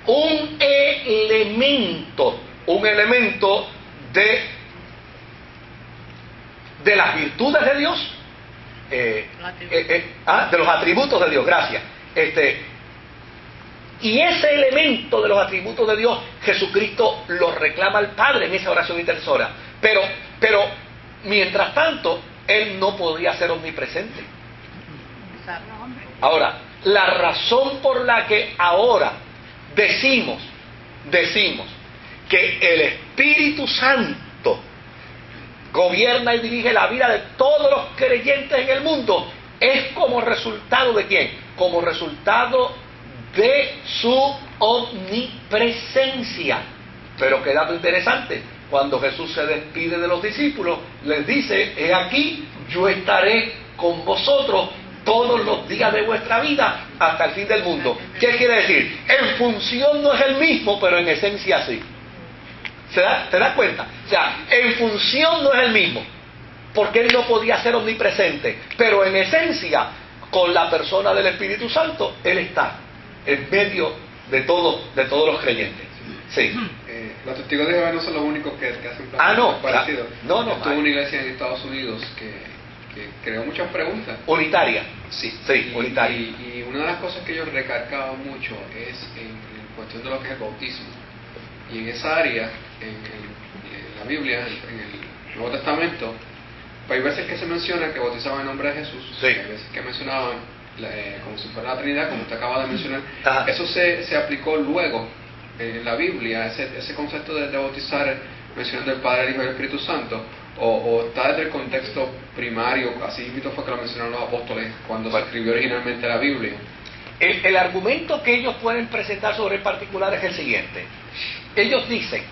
un elemento de las virtudes de Dios, de los atributos de Dios, gracias. Y ese elemento de los atributos de Dios, Jesucristo lo reclama al Padre en esa oración intercesora. Pero mientras tanto, Él no podía ser omnipresente. Ahora, la razón por la que ahora decimos que el Espíritu Santo gobierna y dirige la vida de todos los creyentes en el mundo es como resultado ¿de quién? Como resultado de su omnipresencia. Pero qué dato interesante, cuando Jesús se despide de los discípulos, les dice: he aquí, yo estaré con vosotros todos los días de vuestra vida hasta el fin del mundo. ¿Qué quiere decir? En función no es el mismo, pero en esencia sí. ¿Te das cuenta? O sea, en función no es el mismo, porque Él no podía ser omnipresente, pero en esencia, con la persona del Espíritu Santo, Él está en medio de todos los creyentes. Sí. Los testigos de Jehová no son los únicos que hacen un parecido. Estuvo una iglesia en Estados Unidos que creó muchas preguntas. Unitaria. Sí, unitaria. Y una de las cosas que ellos recargaban mucho es en cuestión de lo que es el bautismo. Y en esa área, en la Biblia, en el Nuevo Testamento, hay veces que se menciona que bautizaban en nombre de Jesús, sí. Hay veces que mencionaban como si fuera la Trinidad, como usted acaba de mencionar. Ajá. Eso se aplicó luego en la Biblia, ese concepto de bautizar mencionando el Padre, el Hijo y el Espíritu Santo, o está desde el contexto primario, así mismo fue que lo mencionaron los apóstoles cuando se escribió originalmente la Biblia. El argumento que ellos pueden presentar sobre el particular es el siguiente. Ellos dicen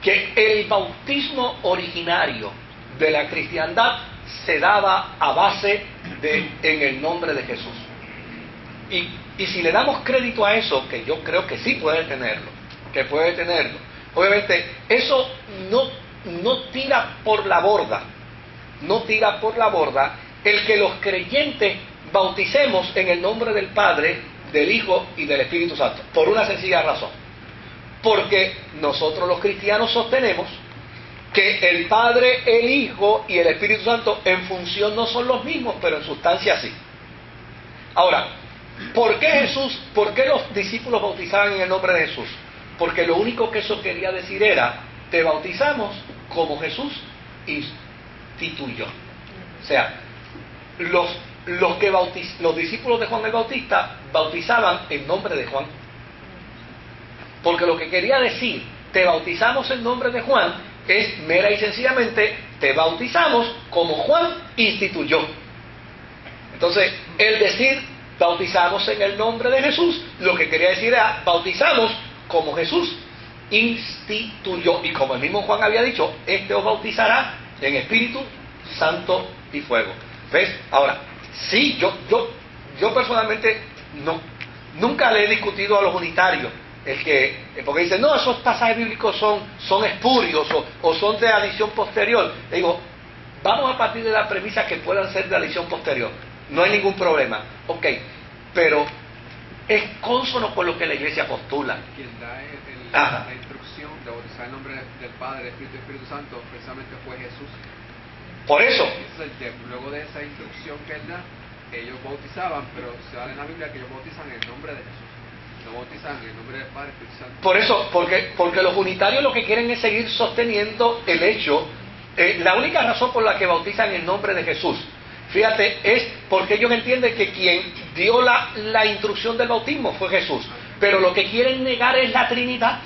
que el bautismo originario de la cristiandad se daba a base en el nombre de Jesús. Y si le damos crédito a eso, que yo creo que sí puede tenerlo, obviamente eso no tira por la borda el que los creyentes bauticemos en el nombre del Padre, del Hijo y del Espíritu Santo, por una sencilla razón. Porque nosotros los cristianos sostenemos que el Padre, el Hijo y el Espíritu Santo en función no son los mismos, pero en sustancia sí. Ahora, ¿por qué los discípulos bautizaban en el nombre de Jesús? Porque lo único que eso quería decir era: te bautizamos como Jesús instituyó. O sea, los discípulos de Juan el Bautista bautizaban en nombre de Juan. Porque lo que quería decir, te bautizamos en nombre de Juan, es mera y sencillamente, te bautizamos como Juan instituyó. Entonces, el decir, bautizamos en el nombre de Jesús, lo que quería decir era, bautizamos como Jesús instituyó. Y como el mismo Juan había dicho, os bautizará en Espíritu Santo y fuego. ¿Ves? Ahora, sí, yo personalmente nunca le he discutido a los unitarios porque dicen: no, esos pasajes bíblicos son espurios o son de adición posterior. Le digo: vamos a partir de la premisa que puedan ser de adición posterior, no hay ningún problema, ok, pero es consono con lo que la iglesia postula. Quien da la instrucción de bautizar en nombre del Padre, Espíritu y Espíritu Santo precisamente fue Jesús. Por eso, luego de esa instrucción que Él da, ellos bautizaban, pero se da en la Biblia que ellos bautizan en el nombre de Jesús, no bautizan en el nombre del Padre, Espíritu Santo. Por eso, porque los unitarios lo que quieren es seguir sosteniendo el hecho, la única razón por la que bautizan en el nombre de Jesús, fíjate, es porque ellos entienden que quien dio la instrucción del bautismo fue Jesús, pero lo que quieren negar es la Trinidad.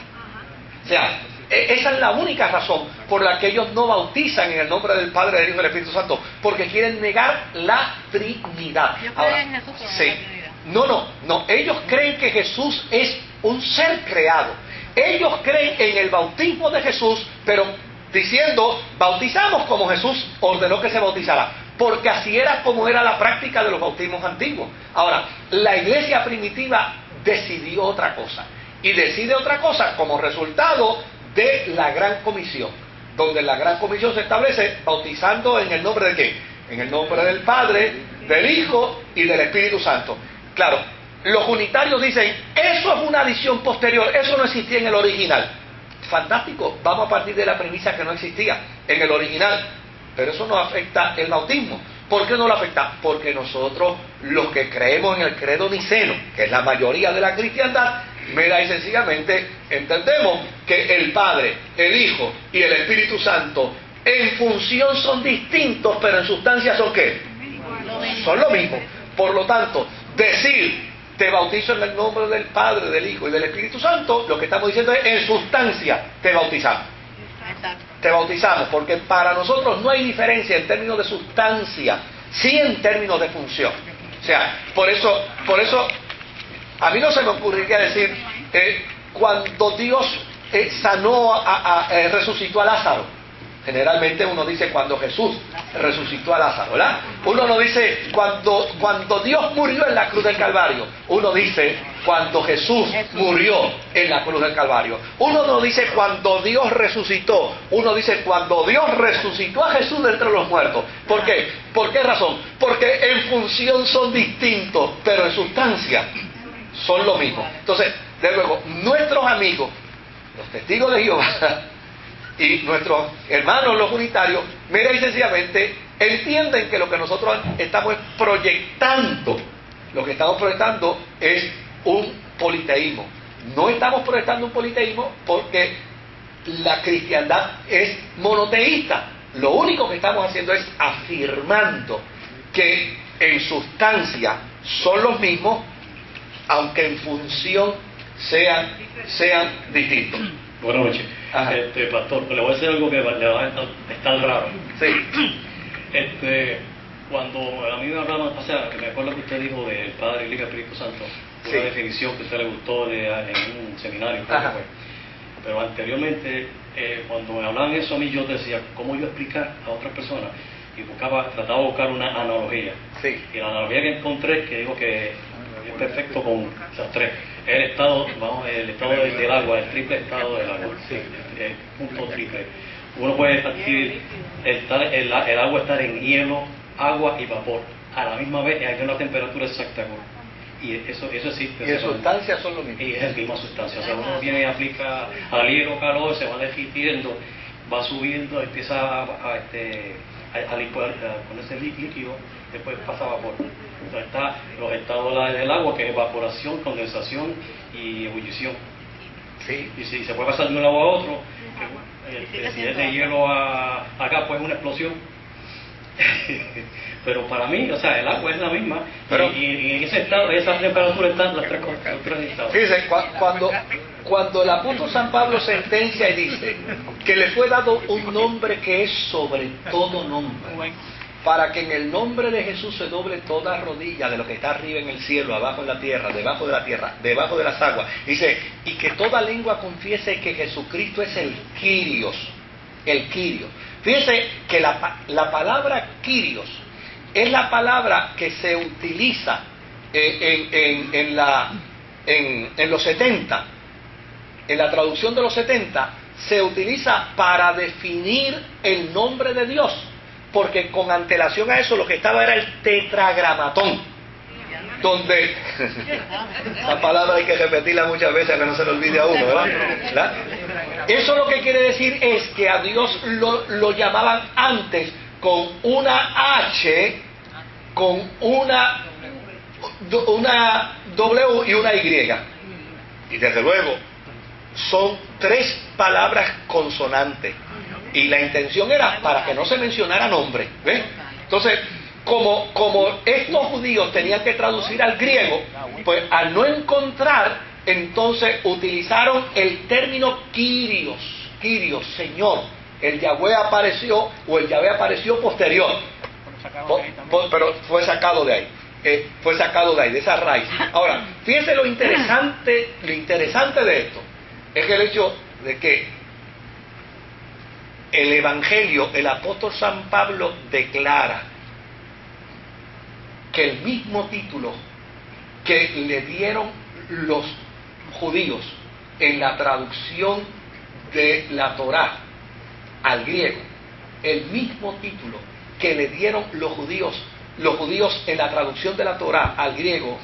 O sea, esa es la única razón por la que ellos no bautizan en el nombre del Padre, del Hijo y del Espíritu Santo, porque quieren negar la Trinidad. Ahora, sí. No, ellos creen que Jesús es un ser creado. Ellos creen en el bautismo de Jesús, pero diciendo, bautizamos como Jesús ordenó que se bautizara, porque así era como era la práctica de los bautismos antiguos. Ahora, la iglesia primitiva decidió otra cosa, y decide otra cosa como resultado de la Gran Comisión, donde la Gran Comisión se establece bautizando en el nombre de ¿qué? En el nombre del Padre, del Hijo y del Espíritu Santo. Claro, Los unitarios dicen, eso es una adición posterior, eso no existía en el original. Fantástico, vamos a partir de la premisa que no existía en el original, pero eso no afecta el bautismo. ¿Por qué no lo afecta? Porque nosotros, los que creemos en el credo niceno, que es la mayoría de la cristiandad, mera y sencillamente entendemos que el Padre, el Hijo y el Espíritu Santo en función son distintos, pero en sustancia son ¿qué? Son lo mismo. Por lo tanto, decir te bautizo en el nombre del Padre, del Hijo y del Espíritu Santo, lo que estamos diciendo es en sustancia te bautizamos. Te bautizamos, porque para nosotros no hay diferencia en términos de sustancia, sí en términos de función. O sea, por eso a mí no se me ocurriría decir cuando Dios resucitó a Lázaro. Generalmente uno dice cuando Jesús resucitó a Lázaro, ¿verdad? Uno no dice cuando Dios murió en la cruz del Calvario. Uno dice cuando Jesús murió en la cruz del Calvario. Uno no dice cuando Dios resucitó. Uno dice cuando Dios resucitó a Jesús de entre los muertos. ¿Por qué? ¿Por qué razón? Porque en función son distintos, pero en sustancia son lo mismo. Entonces, de luego, nuestros amigos, los testigos de Jehová, y nuestros hermanos los unitarios, mira y sencillamente entienden que lo que nosotros estamos proyectando, lo que estamos proyectando es un politeísmo. No estamos proyectando un politeísmo porque la cristiandad es monoteísta. Lo único que estamos haciendo es afirmando que en sustancia son los mismos, aunque en función sean distintos. Buenas noches. Pastor, le voy a decir algo que le va a estar raro. Sí. Cuando a mí me hablaban, o sea, me acuerdo que usted dijo del Padre, el Hijo y el Espíritu Santo, una definición que a usted le gustó en un seminario, pero anteriormente, cuando me hablaban eso a mí, yo decía, ¿cómo yo explicar a otras personas? Y trataba de buscar una analogía. Sí. Y la analogía que encontré, que digo que es perfecto con los tres, es el estado del agua, el triple estado del agua. Sí. Punto triple. Uno puede adquirir el agua estar en hielo, agua y vapor a la misma vez, hay una temperatura exacta. Y eso existe. Y en sustancia son lo mismo. Y es la misma sustancia. O sea, uno viene y aplica al hielo, calor, se va derritiendo, va subiendo, empieza a licuar con ese líquido, después pasa a vapor. Entonces está los estados del agua, que es evaporación, condensación y ebullición. Sí. Y si se puede pasar de un lado a otro, si es de hielo acá, pues es una explosión. Pero para mí, o sea, el agua es la misma, pero, y en ese estado, esa temperatura están las tres estados. Fíjense, cuando el apóstol San Pablo sentencia y dice que le fue dado un nombre que es sobre todo nombre, para que en el nombre de Jesús se doble toda rodilla de lo que está arriba en el cielo, abajo en la tierra, debajo de las aguas. Dice, y que toda lengua confiese que Jesucristo es el Kyrios. El Kyrios. Fíjense que la palabra Kyrios es la palabra que se utiliza en los 70. En la traducción de los 70 se utiliza para definir el nombre de Dios. Porque con antelación a eso lo que estaba era el tetragramatón, donde esa palabra hay que repetirla muchas veces que no se le olvide a uno, ¿verdad? Eso lo que quiere decir es que a Dios lo llamaban antes con una H, con una W y una Y. Y desde luego son tres palabras consonantes. Y la intención era para que no se mencionara nombre. ¿Ves? Entonces, como estos judíos tenían que traducir al griego, pues al no encontrar, entonces utilizaron el término Kyrios, Señor. El Yahweh apareció, o el Yahweh apareció posterior. Pero fue sacado de ahí. Fue sacado de ahí, de esa raíz. Ahora, fíjense lo interesante de esto. Es que el hecho de que el Evangelio, el apóstol San Pablo declara que el mismo título que le dieron los judíos en la traducción de la Torá al griego, el mismo título que le dieron los judíos en la traducción de la Torá al griego